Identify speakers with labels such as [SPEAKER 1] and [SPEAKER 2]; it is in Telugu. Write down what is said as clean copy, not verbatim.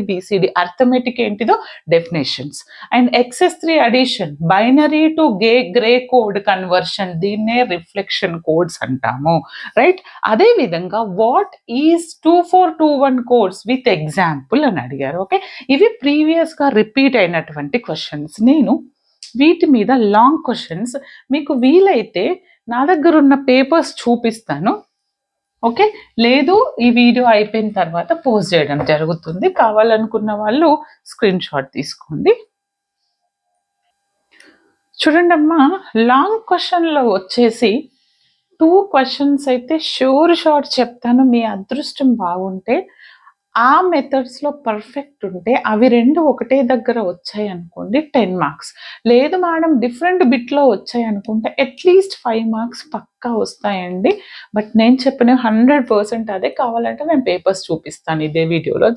[SPEAKER 1] BCD arithmetic ఏంటిదో definitions and XS3 addition binary to grey code conversion దీన్నే రిఫ్లెక్షన్ కోడ్స్ అంటాము రైట్. అదే విధంగా what is 2421 codes with example అని అడిగారు. ఓకే, ఇవి ప్రీవియస్ గా రిపీట్ అయినటువంటి క్వశ్చన్స్. నేను వీటి మీద లాంగ్ క్వశ్చన్స్ మీకు వీలైతే నా దగ్గర ఉన్న పేపర్స్ చూపిస్తాను. ఓకే, లేదు ఈ వీడియో అయిపోయిన తర్వాత పోస్ట్ చేయడం జరుగుతుంది. కావాలనుకున్న వాళ్ళు స్క్రీన్ షాట్ తీసుకోండి. చూడండి అమ్మా, లాంగ్ క్వశ్చన్లో వచ్చేసి 2 క్వశ్చన్స్ అయితే షూర్ షాట్ చెప్తాను. మీ అదృష్టం బాగుంటే ఆ మెథడ్స్లో పర్ఫెక్ట్ ఉంటే అవి 2 ఒకటే దగ్గర వచ్చాయి అనుకోండి 10 మార్క్స్. లేదు మేడం డిఫరెంట్ బిట్లో వచ్చాయి అనుకుంటే అట్లీస్ట్ 5 మార్క్స్ పక్కా వస్తాయండి. బట్ నేను చెప్పిన 100% అదే. కావాలంటే నేను పేపర్స్ చూపిస్తాను ఇదే వీడియోలో.